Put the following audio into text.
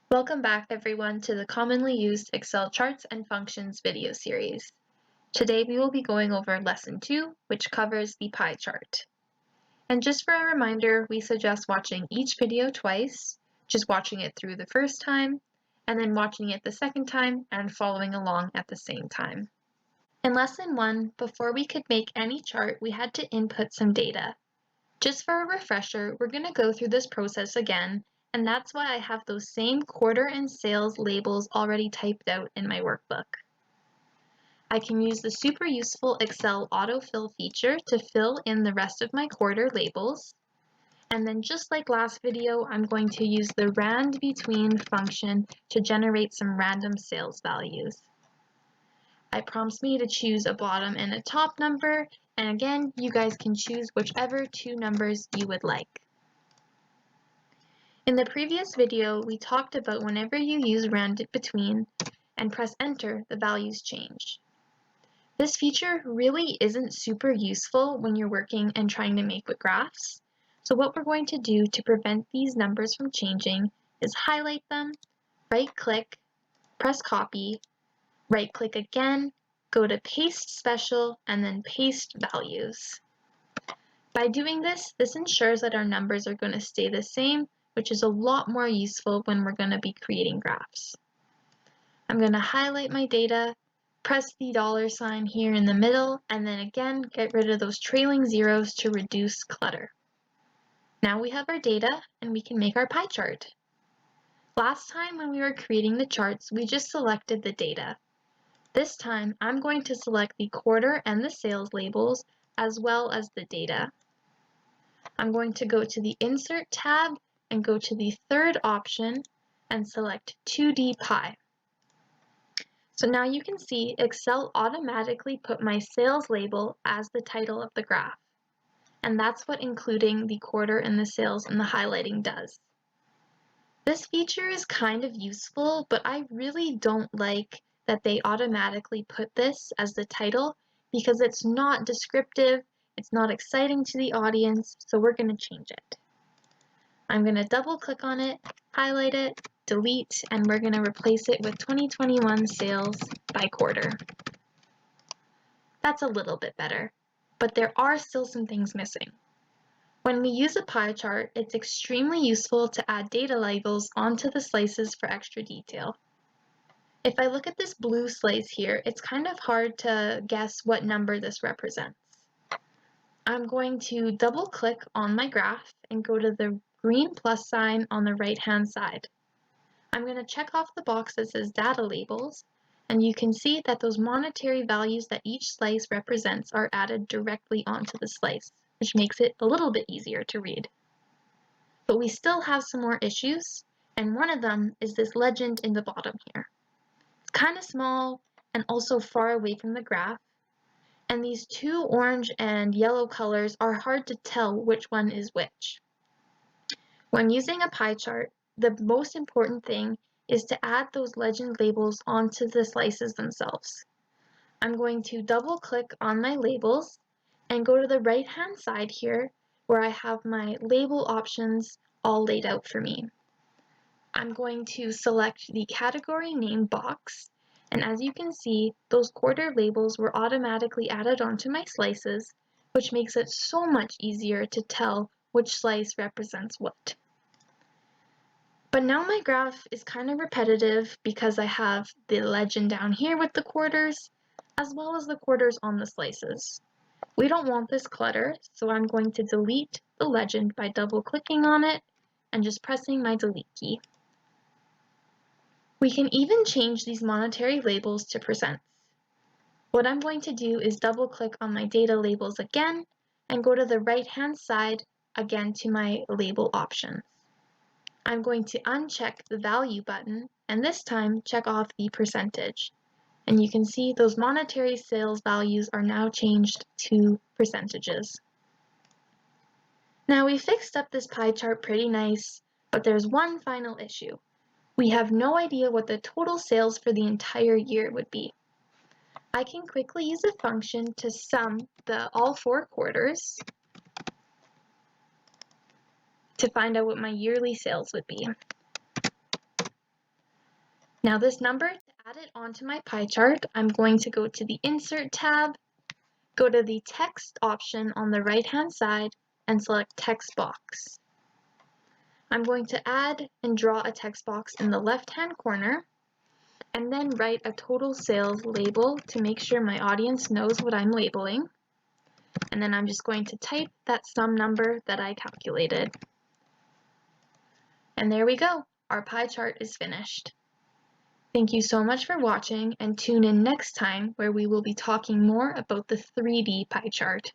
Welcome back everyone to the commonly used Excel charts and functions video series. Today we will be going over lesson 2, which covers the pie chart. And just for a reminder, we suggest watching each video twice, just watching it through the first time, and then watching it the second time and following along at the same time. In lesson 1, before we could make any chart, we had to input some data. Just for a refresher, we're going to go through this process again, and that's why I have those same quarter and sales labels already typed out in my workbook. I can use the super useful Excel autofill feature to fill in the rest of my quarter labels. And then just like last video, I'm going to use the rand_between function to generate some random sales values. It prompts me to choose a bottom and a top number, and again, you guys can choose whichever two numbers you would like. In the previous video, we talked about whenever you use rand_between and press enter, the values change. This feature really isn't super useful when you're working and trying to make with graphs. So what we're going to do to prevent these numbers from changing is highlight them, right-click, press copy, right-click again, go to paste special, and then paste values. By doing this ensures that our numbers are going to stay the same, which is a lot more useful when we're going to be creating graphs. I'm going to highlight my data, press the $sign here in the middle, and then again get rid of those trailing zeros to reduce clutter. Now we have our data and we can make our pie chart. Last time when we were creating the charts, we just selected the data. This time I'm going to select the quarter and the sales labels as well as the data. I'm going to go to the Insert tab and go to the third option and select 2D pie. So now you can see Excel automatically put my sales label as the title of the graph. And that's what including the quarter and the sales and the highlighting does. This feature is kind of useful, but I really don't like that they automatically put this as the title because it's not descriptive, it's not exciting to the audience, so we're going to change it. I'm going to double click on it, highlight it, delete, and we're going to replace it with 2021 sales by quarter. That's a little bit better, but there are still some things missing. When we use a pie chart, it's extremely useful to add data labels onto the slices for extra detail. If I look at this blue slice here, it's kind of hard to guess what number this represents. I'm going to double click on my graph and go to the green plus sign on the right hand side. I'm going to check off the box that says data labels, and you can see that those monetary values that each slice represents are added directly onto the slice, which makes it a little bit easier to read. But we still have some more issues, and one of them is this legend in the bottom here. It's kind of small and also far away from the graph, and these two orange and yellow colors are hard to tell which one is which. When using a pie chart, the most important thing is to add those legend labels onto the slices themselves. I'm going to double click on my labels and go to the right hand side here where I have my label options all laid out for me. I'm going to select the category name box, and as you can see, those quarter labels were automatically added onto my slices, which makes it so much easier to tell which slice represents what. But now my graph is kind of repetitive because I have the legend down here with the quarters, as well as the quarters on the slices. We don't want this clutter, so I'm going to delete the legend by double clicking on it and just pressing my delete key. We can even change these monetary labels to percents. What I'm going to do is double click on my data labels again and go to the right hand side again to my label options. I'm going to uncheck the value button and this time check off the percentage. And you can see those monetary sales values are now changed to percentages. Now we fixed up this pie chart pretty nice, but there's one final issue. We have no idea what the total sales for the entire year would be. I can quickly use a function to sum all 4 quarters to find out what my yearly sales would be. Now this number, to add it onto my pie chart, I'm going to go to the Insert tab, go to the Text option on the right-hand side, and select Text Box. I'm going to add and draw a text box in the left-hand corner, and then write a total sales label to make sure my audience knows what I'm labeling. And then I'm just going to type that sum number that I calculated. And there we go, our pie chart is finished. Thank you so much for watching, and tune in next time where we will be talking more about the 3D pie chart.